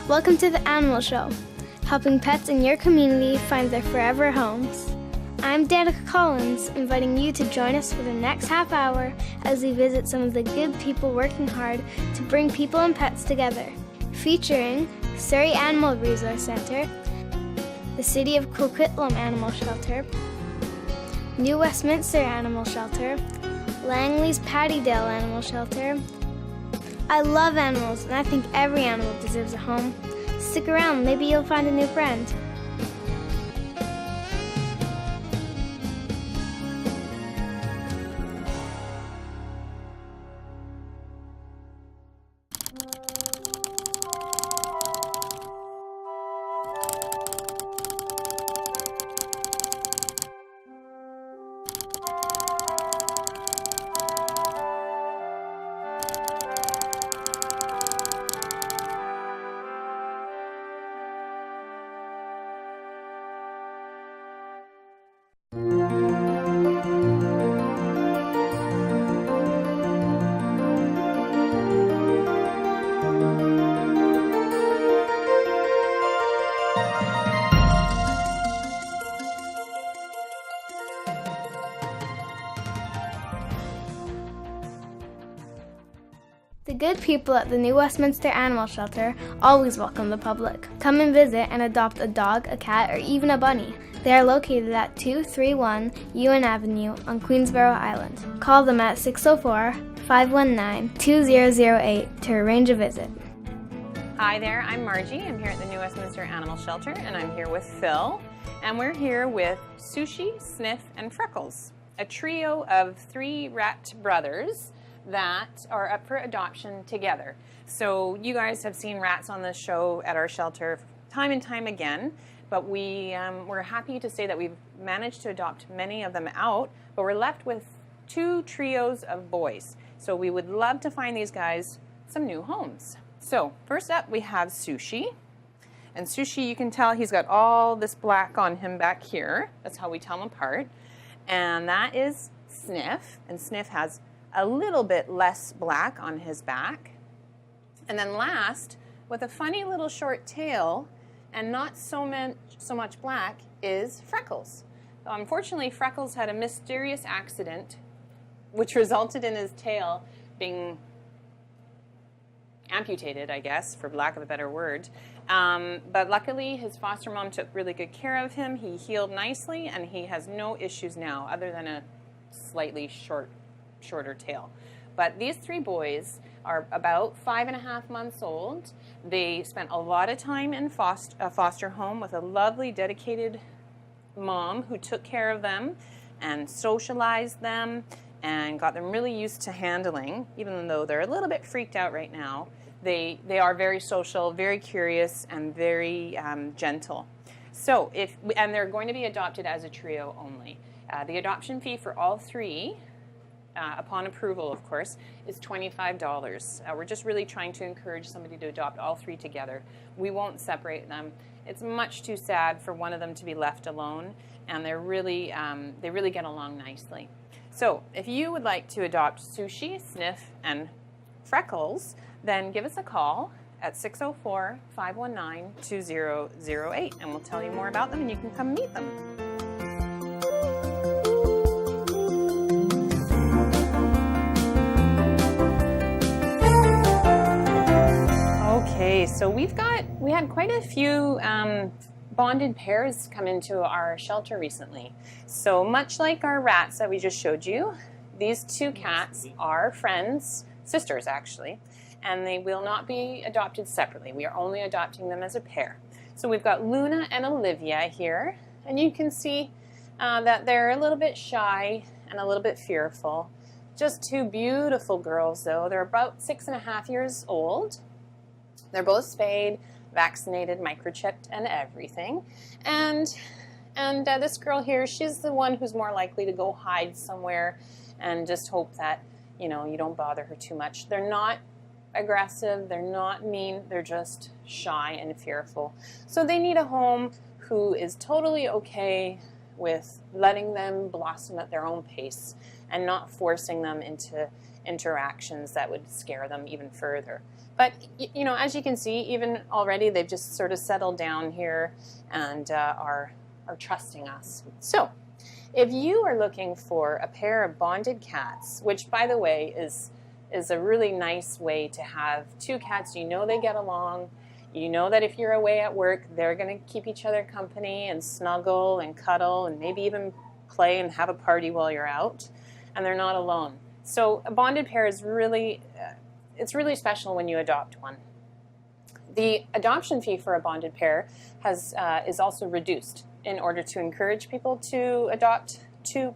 Welcome to the Animal Show, helping pets in your community find their forever homes. I'm Danica Collins, inviting you to join us for the next half hour as we visit some of the good people working hard to bring people and pets together. Featuring Surrey Animal Resource Center, the City of Coquitlam Animal Shelter, New Westminster Animal Shelter, Langley's Pattydale Animal Shelter. I love animals, and I think every animal deserves a home. Stick around, maybe you'll find a new friend. The good people at the New Westminster Animal Shelter always welcome the public. Come and visit and adopt a dog, a cat, or even a bunny. They are located at 231 Ewan Avenue on Queensborough Island. Call them at 604-519-2008 to arrange a visit. Hi there, I'm Margie. I'm here at the New Westminster Animal Shelter, and I'm here with Phil. And we're here with Sushi, Sniff, and Freckles, a trio of 3 rat brothers that are up for adoption together. So you guys have seen rats on the show at our shelter time and time again, but we're happy to say that we've managed to adopt many of them out, but we're left with 2 trios of boys. So we would love to find these guys some new homes. So first up we have Sushi. And Sushi, you can tell he's got all this black on him back here. That's how we tell them apart. And that is Sniff, and Sniff has a little bit less black on his back. And then last, with a funny little short tail and not so much black, is Freckles. So unfortunately, Freckles had a mysterious accident which resulted in his tail being amputated, I guess, for lack of a better word. But luckily, his foster mom took really good care of him. He healed nicely, and he has no issues now other than a slightly shorter tail. But these 3 boys are about 5.5 months old. They spent a lot of time in a foster home with a lovely, dedicated mom who took care of them and socialized them and got them really used to handling. Even though they're a little bit freaked out right now, they are very social, very curious, and very gentle. So and they're going to be adopted as a trio only. The adoption fee for all 3, upon approval, of course, is $25. We're just really trying to encourage somebody to adopt all 3 together. We won't separate them. It's much too sad for one of them to be left alone, and they really get along nicely. So if you would like to adopt Sushi, Sniff, and Freckles, then give us a call at 604-519-2008, and we'll tell you more about them, and you can come meet them. Okay, so we had quite a few bonded pairs come into our shelter recently. So much like our rats that we just showed you, these 2 cats are friends, sisters actually, and they will not be adopted separately. We are only adopting them as a pair. So we've got Luna and Olivia here, and you can see that they're a little bit shy and a little bit fearful. Just 2 beautiful girls though. They're about 6.5 years old. They're both spayed, vaccinated, microchipped, and everything. And this girl here, she's the one who's more likely to go hide somewhere and just hope that, you don't bother her too much. They're not aggressive, they're not mean, they're just shy and fearful. So they need a home who is totally okay with letting them blossom at their own pace and not forcing them into interactions that would scare them even further. But, you know, as you can see, even already they've just sort of settled down here and are trusting us. So, if you are looking for a pair of bonded cats, which, by the way, is a really nice way to have two cats, you know they get along, you know that if you're away at work, they're going to keep each other company and snuggle and cuddle and maybe even play and have a party while you're out, and they're not alone. So a bonded pair is really, it's really special when you adopt one. The adoption fee for a bonded pair is also reduced in order to encourage people to adopt two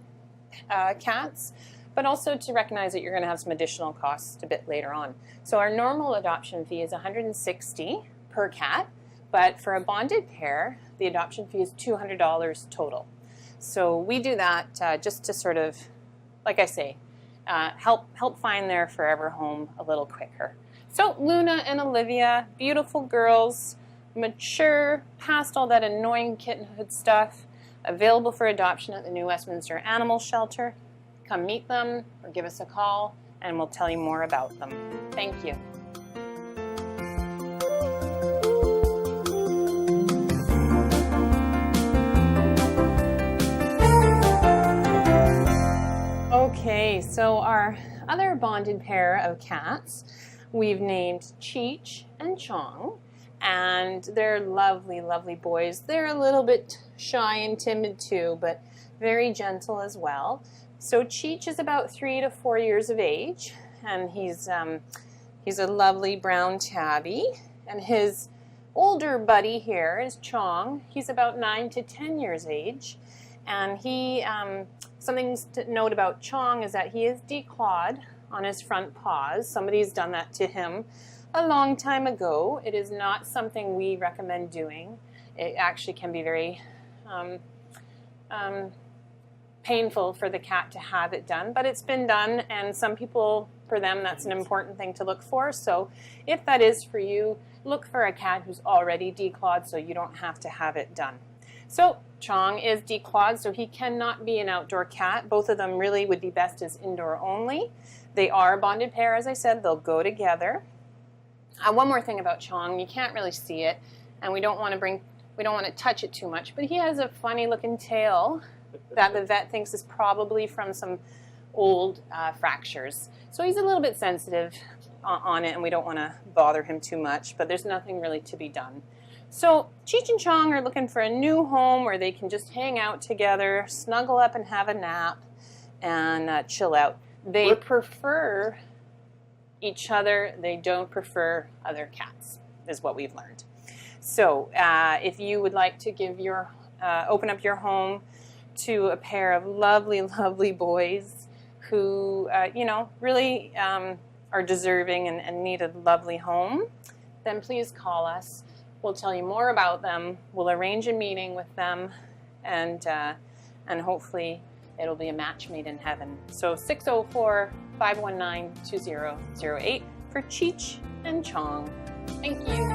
cats, but also to recognize that you're going to have some additional costs a bit later on. So our normal adoption fee is $160 per cat, but for a bonded pair, the adoption fee is $200 total. So we do that just to sort of, like I say, help find their forever home a little quicker. So Luna and Olivia, beautiful girls, mature, past all that annoying kittenhood stuff, available for adoption at the New Westminster Animal Shelter. Come meet them or give us a call and we'll tell you more about them. Thank you. Okay, so our other bonded pair of cats, we've named Cheech and Chong, and they're lovely, lovely boys. They're a little bit shy and timid too, but very gentle as well. So Cheech is about 3 to 4 years of age, and he's a lovely brown tabby, and his older buddy here is Chong. He's about 9 to 10 years age, and something to note about Chong is that he is declawed on his front paws. Somebody's done that to him a long time ago. It is not something we recommend doing. It actually can be very painful for the cat to have it done, but it's been done, and some people, for them, that's an important thing to look for. So if that is for you, look for a cat who's already declawed so you don't have to have it done. So Chong is declawed, so he cannot be an outdoor cat. Both of them really would be best as indoor only. They are a bonded pair, as I said. They'll go together. One more thing about Chong, you can't really see it, and we don't want to touch it too much, but he has a funny looking tail that the vet thinks is probably from some old fractures. So he's a little bit sensitive on it, and we don't want to bother him too much, but there's nothing really to be done. So Cheech and Chong are looking for a new home where they can just hang out together, snuggle up and have a nap, and chill out. They prefer each other. They don't prefer other cats, is what we've learned. So if you would like to give open up your home to a pair of lovely, lovely boys who, really are deserving and need a lovely home, then please call us. We'll tell you more about them. We'll arrange a meeting with them, and hopefully it'll be a match made in heaven. So 604-519-2008 for Cheech and Chong. Thank you.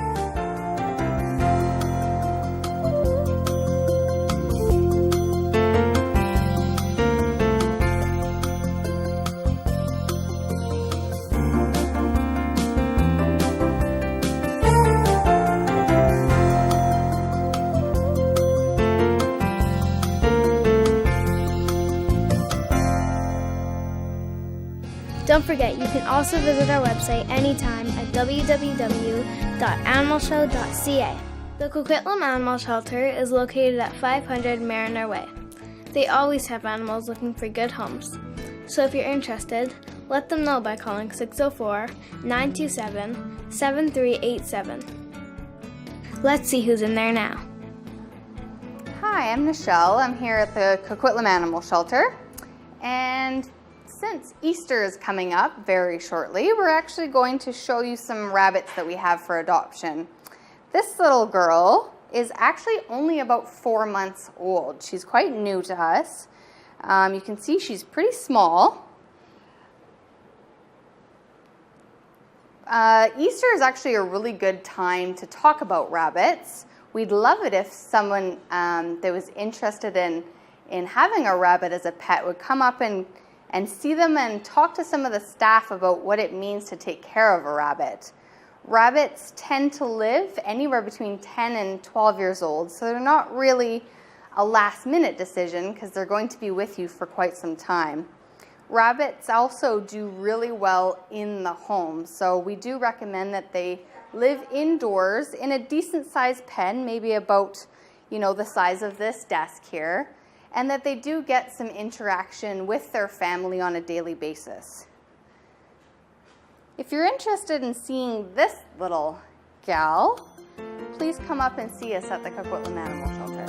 Don't forget, you can also visit our website anytime at www.animalshow.ca. The Coquitlam Animal Shelter is located at 500 Mariner Way. They always have animals looking for good homes. So if you're interested, let them know by calling 604-927-7387. Let's see who's in there now. Hi, I'm Nichelle. I'm here at the Coquitlam Animal Shelter, and since Easter is coming up very shortly, we're actually going to show you some rabbits that we have for adoption. This little girl is actually only about 4 months old. She's quite new to us. You can see she's pretty small. Easter is actually a really good time to talk about rabbits. We'd love it if someone that was interested in having a rabbit as a pet would come up and and see them and talk to some of the staff about what it means to take care of a rabbit. Rabbits tend to live anywhere between 10 and 12 years old, so they're not really a last-minute decision because they're going to be with you for quite some time. Rabbits also do really well in the home, so we do recommend that they live indoors in a decent-sized pen, maybe about, the size of this desk here, and that they do get some interaction with their family on a daily basis. If you're interested in seeing this little gal, please come up and see us at the Coquitlam Animal Shelter.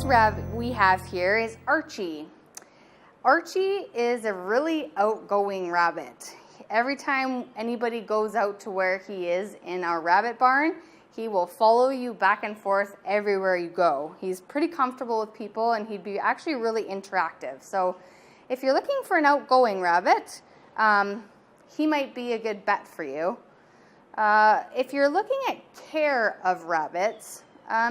Rabbit we have here is Archie. Archie is a really outgoing rabbit. Every time anybody goes out to where he is in our rabbit barn, he will follow you back and forth everywhere you go. He's pretty comfortable with people and he'd be actually really interactive. So if you're looking for an outgoing rabbit, he might be a good bet for you. If you're looking at care of rabbits,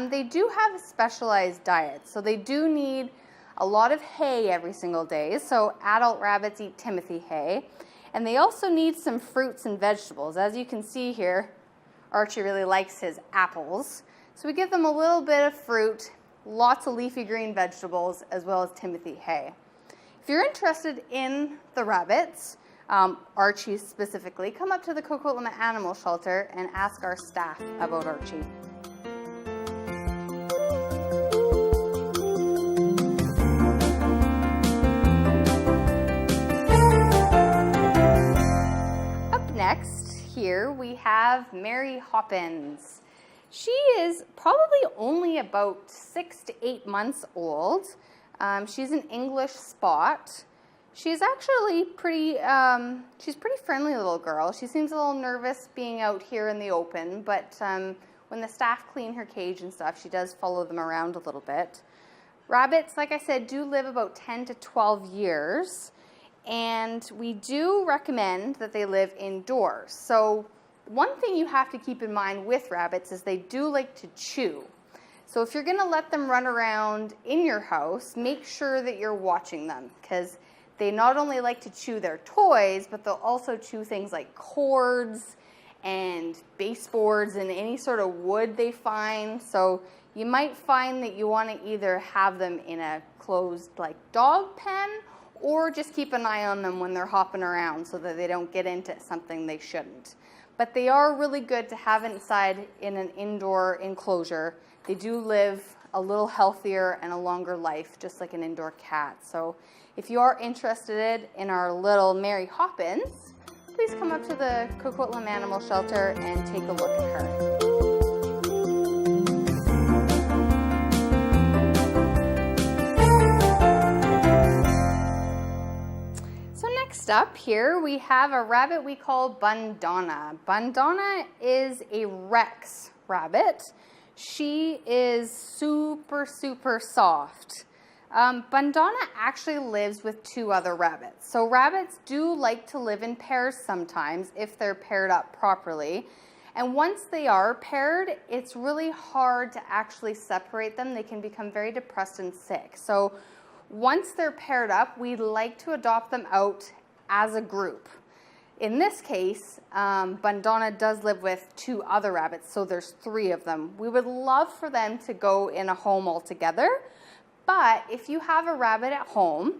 they do have a specialized diet, so they do need a lot of hay every single day. So adult rabbits eat Timothy hay, and they also need some fruits and vegetables. As you can see here, Archie really likes his apples. So we give them a little bit of fruit, lots of leafy green vegetables, as well as Timothy hay. If you're interested in the rabbits, Archie specifically, come up to the Coquitlam Animal Shelter and ask our staff about Archie. Next, here we have Mary Hoppins. She is probably only about 6 to 8 months old. She's an English spot. She's actually pretty friendly little girl. She seems a little nervous being out here in the open, but when the staff clean her cage and stuff, she does follow them around a little bit. Rabbits, like I said, do live about 10 to 12 years. And we do recommend that they live indoors. So one thing you have to keep in mind with rabbits is they do like to chew. So if you're going to let them run around in your house, make sure that you're watching them, because they not only like to chew their toys, but they'll also chew things like cords and baseboards and any sort of wood they find. So you might find that you want to either have them in a closed dog pen, or just keep an eye on them when they're hopping around so that they don't get into something they shouldn't. But they are really good to have inside in an indoor enclosure. They do live a little healthier and a longer life, just like an indoor cat. So if you are interested in our little Mary Hoppins, please come up to the Coquitlam Animal Shelter and take a look at her. Next up here, we have a rabbit we call Bundana. Bundana is a Rex rabbit. She is super, super soft. Bundana actually lives with 2 other rabbits. So rabbits do like to live in pairs sometimes if they're paired up properly. And once they are paired, it's really hard to actually separate them. They can become very depressed and sick. So once they're paired up, we like to adopt them out as a group. In this case, Bundana does live with 2 other rabbits, so there's 3 of them. We would love for them to go in a home all together, but if you have a rabbit at home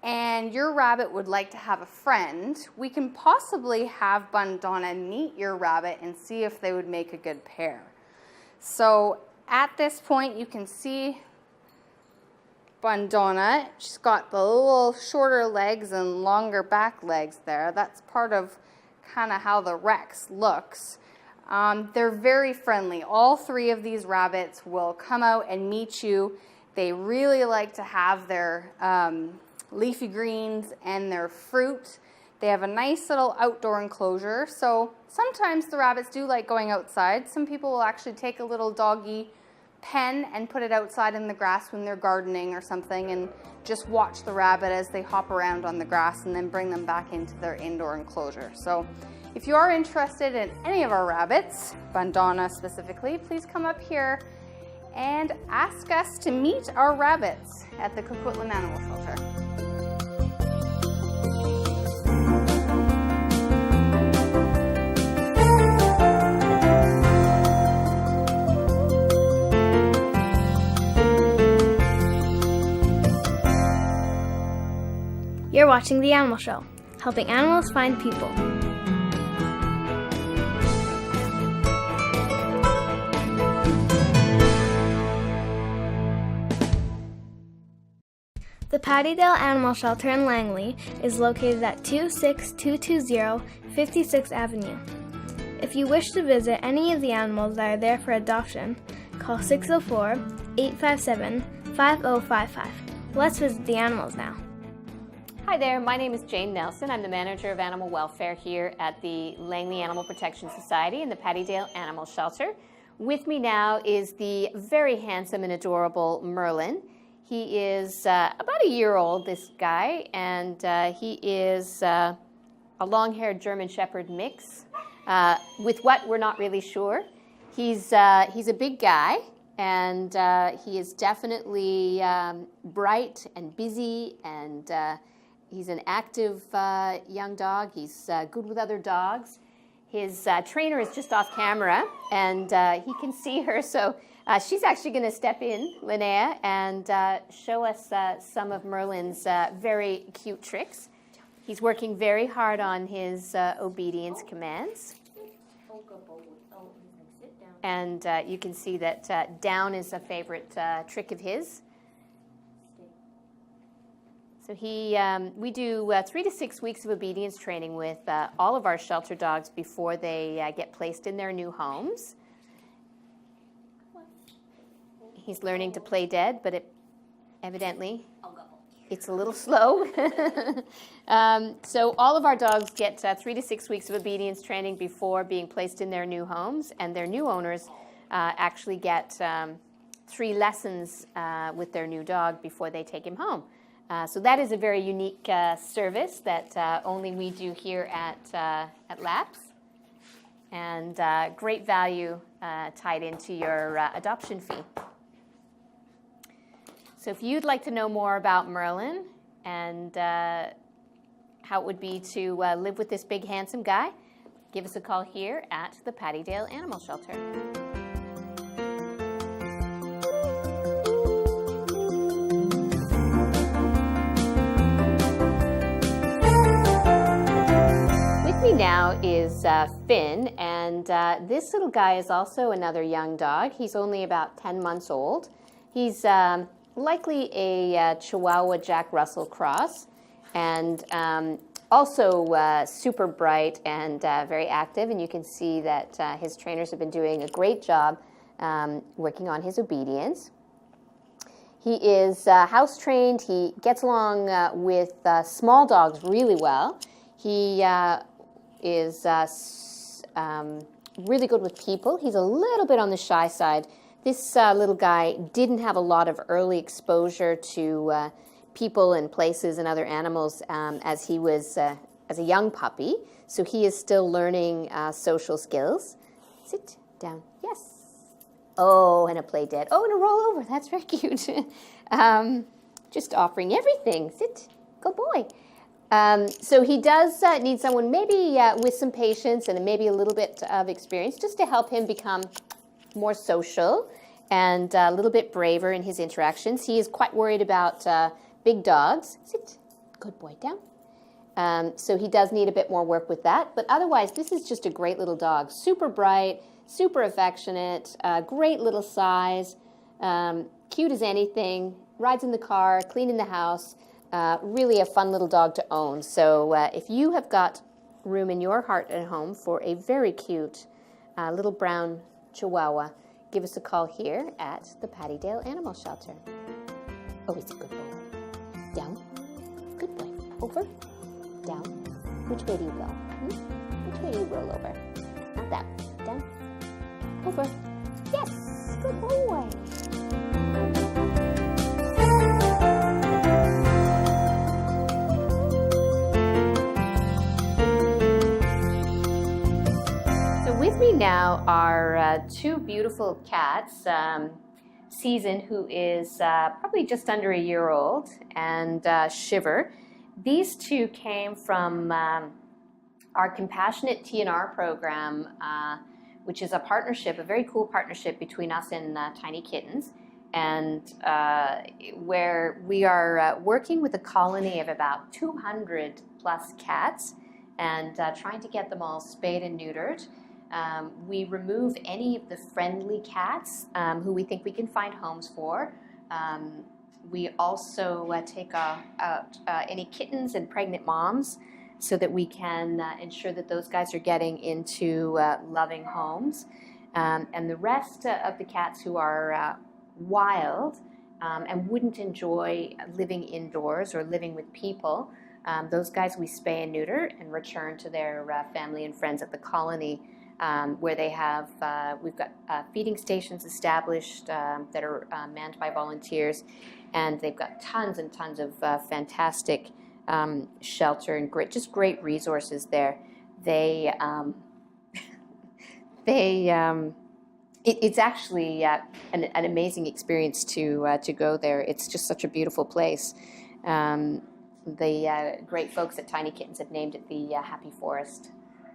and your rabbit would like to have a friend, we can possibly have Bundana meet your rabbit and see if they would make a good pair. So at this point, you can see Bundana. She's got the little shorter legs and longer back legs there. That's part of kind of how the Rex looks. They're very friendly. All 3 of these rabbits will come out and meet you. They really like to have their leafy greens and their fruit. They have a nice little outdoor enclosure. So sometimes the rabbits do like going outside. Some people will actually take a little doggy pen and put it outside in the grass when they're gardening or something and just watch the rabbit as they hop around on the grass and then bring them back into their indoor enclosure. So If you are interested in any of our rabbits, Bandana specifically, please come up here and ask us to meet our rabbits at the Coquitlam Animal Shelter. You're watching The Animal Show, helping animals find people. The Pattydale Animal Shelter in Langley is located at 26220 56th Avenue. If you wish to visit any of the animals that are there for adoption, call 604-857-5055. Let's visit the animals now. Hi there, my name is Jane Nelson. I'm the manager of animal welfare here at the Langley Animal Protection Society and the Pattydale Animal Shelter. With me now is the very handsome and adorable Merlin. He is about a year old, this guy, and he is a long-haired German Shepherd mix. With what, we're not really sure. He's a big guy, and he is definitely bright and busy, and he's an active young dog. He's good with other dogs. His trainer is just off camera, and he can see her, so she's actually going to step in, Linnea, and show us some of Merlin's very cute tricks. He's working very hard on his obedience commands. And you can see that down is a favorite trick of his. So we do 3 to 6 weeks of obedience training with all of our shelter dogs before they get placed in their new homes. He's learning to play dead, but evidently it's a little slow. So all of our dogs get 3 to 6 weeks of obedience training before being placed in their new homes, and their new owners actually get 3 lessons with their new dog before they take him home. So that is a very unique service that only we do here at LAPS, and great value tied into your adoption fee. So if you'd like to know more about Merlin and how it would be to live with this big, handsome guy, give us a call here at the Pattydale Animal Shelter. With me now is Finn, and this little guy is also another young dog. He's only about 10 months old. He's likely a Chihuahua Jack Russell cross, and also super bright and very active, and you can see that his trainers have been doing a great job working on his obedience. He is house trained. He gets along with small dogs really well. He is really good with people. He's a little bit on the shy side. This little guy didn't have a lot of early exposure to people and places and other animals as he was as a young puppy, so he is still learning social skills. Sit down. Yes. Oh, and a play dead. Oh, and a roll over. That's very cute. Just offering everything. Sit. Good boy. So he does need someone maybe with some patience and maybe a little bit of experience just to help him become more social and a little bit braver in his interactions. He is quite worried about big dogs. Sit. Good boy. Down. So he does need a bit more work with that. But otherwise, this is just a great little dog. Super bright, super affectionate, great little size, cute as anything, rides in the car, cleaning the house, really a fun little dog to own. So if you have got room in your heart and home for a very cute little brown Chihuahua, give us a call here at the Pattydale Animal Shelter. Oh, he's a good boy. Down. Good boy. Over. Down. Which way do you go? Which way do you roll over? Not that. Down. Over. Yes. Good boy. Now, our two beautiful cats, Season, who is probably just under a year old, and Shiver. These two came from our Compassionate TNR program, which is a partnership, a very cool partnership between us and Tiny Kittens, and where we are working with a colony of about 200 plus cats and trying to get them all spayed and neutered. We remove any of the friendly cats who we think we can find homes for. We also take out any kittens and pregnant moms so that we can ensure that those guys are getting into loving homes. And the rest of the cats who are wild and wouldn't enjoy living indoors or living with people, those guys we spay and neuter and return to their family and friends at the colony. Where they have, we've got feeding stations established that are manned by volunteers, and they've got tons and tons of fantastic shelter and just great resources there. It's actually an amazing experience to go there. It's just such a beautiful place. The great folks at Tiny Kittens have named it the Happy Forest.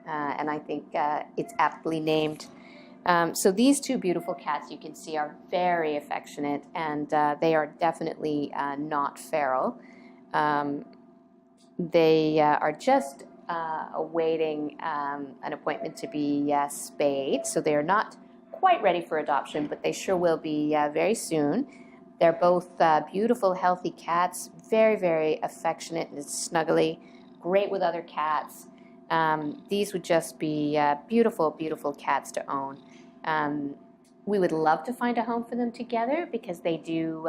And I think it's aptly named. So these two beautiful cats you can see are very affectionate, and they are definitely not feral. They are just awaiting an appointment to be spayed, so they are not quite ready for adoption, but they sure will be very soon. They're both beautiful, healthy cats, very, very affectionate and snuggly, great with other cats. These would just be beautiful, beautiful cats to own. We would love to find a home for them together because they do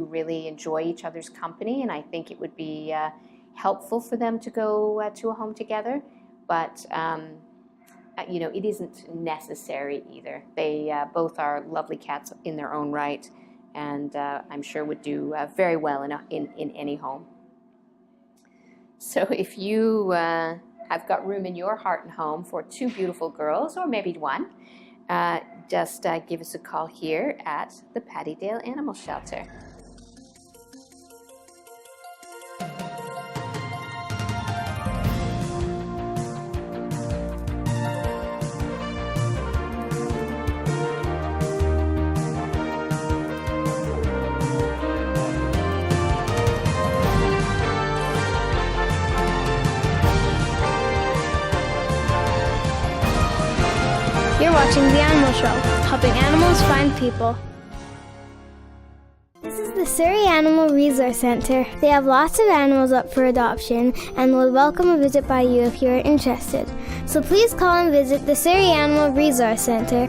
really enjoy each other's company, and I think it would be helpful for them to go to a home together. But it isn't necessary either. They both are lovely cats in their own right, and I'm sure would do very well in any home. So if you have got room in your heart and home for two beautiful girls, or maybe one, just give us a call here at the Pattydale Animal Shelter. You're watching The Animal Show, helping animals find people. This is the Surrey Animal Resource Centre. They have lots of animals up for adoption and will welcome a visit by you if you are interested. So please call and visit the Surrey Animal Resource Centre.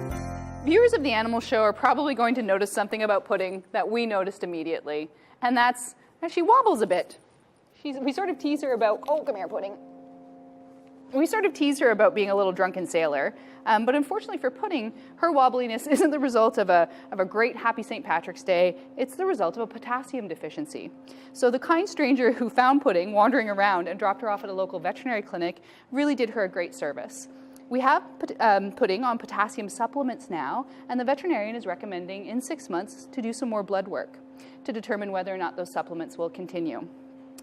Viewers of The Animal Show are probably going to notice something about Pudding that we noticed immediately, and that's that she wobbles a bit. We sort of tease her about, oh, come here, Pudding. We sort of tease her about being a little drunken sailor, but unfortunately for Pudding, her wobbliness isn't the result of a great happy St. Patrick's Day, it's the result of a potassium deficiency. So the kind stranger who found Pudding wandering around and dropped her off at a local veterinary clinic really did her a great service. We have Pudding on potassium supplements now, and the veterinarian is recommending in 6 months to do some more blood work to determine whether or not those supplements will continue.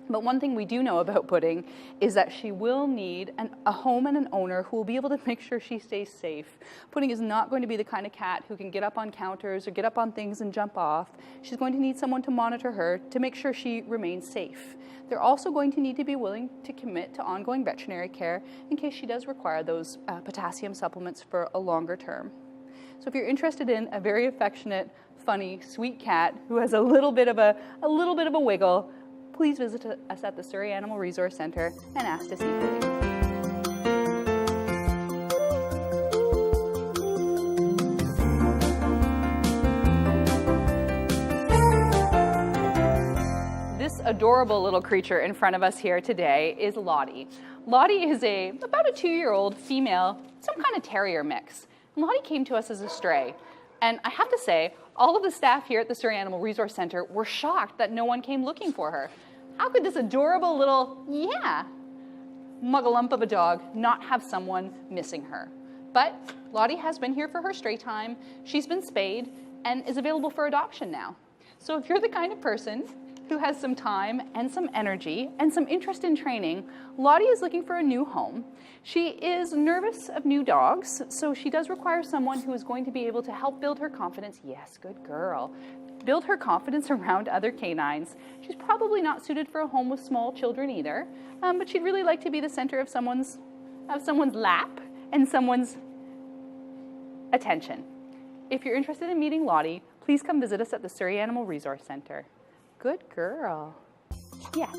But one thing we do know about Pudding is that she will need a home and an owner who will be able to make sure she stays safe. Pudding is not going to be the kind of cat who can get up on counters or get up on things and jump off. She's going to need someone to monitor her to make sure she remains safe. They're also going to need to be willing to commit to ongoing veterinary care in case she does require those potassium supplements for a longer term. So if you're interested in a very affectionate, funny, sweet cat who has a little bit of a wiggle, please visit us at the Surrey Animal Resource Centre and ask to see Pudding. This adorable little creature in front of us here today is Lottie. Lottie is about a 2-year-old female, some kind of terrier mix. And Lottie came to us as a stray. And I have to say, all of the staff here at the Surrey Animal Resource Centre were shocked that no one came looking for her. How could this adorable little, muggalump of a dog not have someone missing her? But Lottie has been here for her stray time. She's been spayed and is available for adoption now. So if you're the kind of person who has some time and some energy and some interest in training, Lottie is looking for a new home. She is nervous of new dogs, so she does require someone who is going to be able to help build her confidence. Yes, good girl. Build her confidence around other canines. She's probably not suited for a home with small children either, but she'd really like to be the center of someone's lap and someone's attention. If you're interested in meeting Lottie, please come visit us at the Surrey Animal Resource Center. Good girl. Yes.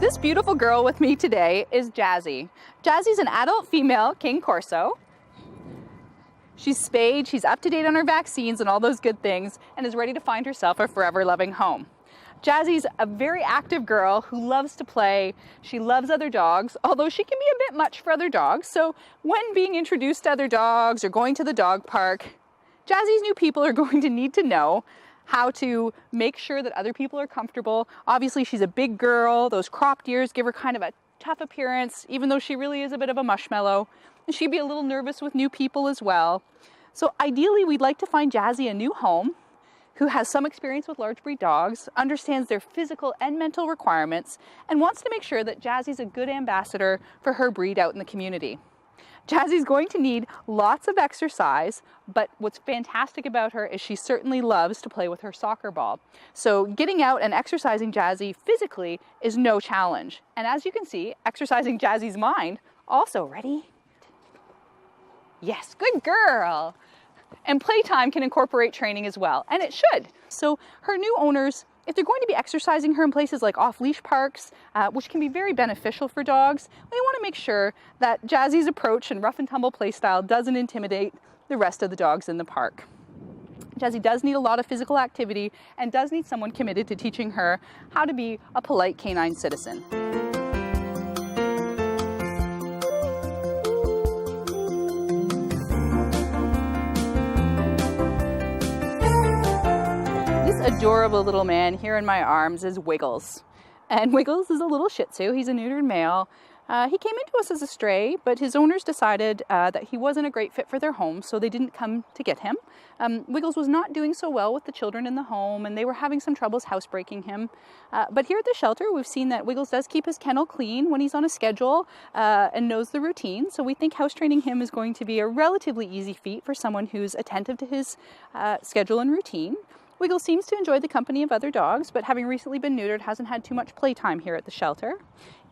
This beautiful girl with me today is Jazzy. Jazzy's an adult female King Corso. She's spayed, she's up to date on her vaccines and all those good things, and is ready to find herself a forever loving home. Jazzy's a very active girl who loves to play. She loves other dogs, although she can be a bit much for other dogs. So when being introduced to other dogs or going to the dog park, Jazzy's new people are going to need to know how to make sure that other people are comfortable. Obviously, she's a big girl. Those cropped ears give her kind of a tough appearance, even though she really is a bit of a mushmallow. And she'd be a little nervous with new people as well. So ideally, we'd like to find Jazzy a new home who has some experience with large breed dogs, understands their physical and mental requirements, and wants to make sure that Jazzy's a good ambassador for her breed out in the community. Jazzy's going to need lots of exercise, but what's fantastic about her is she certainly loves to play with her soccer ball. So getting out and exercising Jazzy physically is no challenge. And as you can see, exercising Jazzy's mind also. Ready? Yes, good girl. And playtime can incorporate training as well, and it should. So her new owners, if they're going to be exercising her in places like off-leash parks, which can be very beneficial for dogs, we want to make sure that Jazzy's approach and rough and tumble play style doesn't intimidate the rest of the dogs in the park. Jazzy does need a lot of physical activity and does need someone committed to teaching her how to be a polite canine citizen. Adorable little man here in my arms is Wiggles. And Wiggles is a little Shih Tzu. He's a neutered male. He came into us as a stray, but his owners decided that he wasn't a great fit for their home, so they didn't come to get him. Wiggles was not doing so well with the children in the home, and they were having some troubles housebreaking him. But here at the shelter, we've seen that Wiggles does keep his kennel clean when he's on a schedule and knows the routine. So we think house training him is going to be a relatively easy feat for someone who's attentive to his schedule and routine. Wiggles seems to enjoy the company of other dogs, but having recently been neutered, hasn't had too much playtime here at the shelter.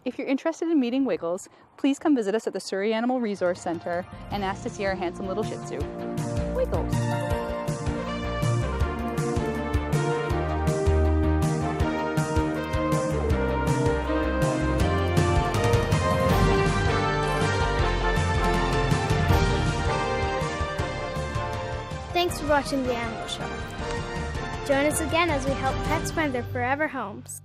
If you're interested in meeting Wiggles, please come visit us at the Surrey Animal Resource Center and ask to see our handsome little Shih Tzu, Wiggles. Thanks for watching The Animal Show. Join us again as we help pets find their forever homes.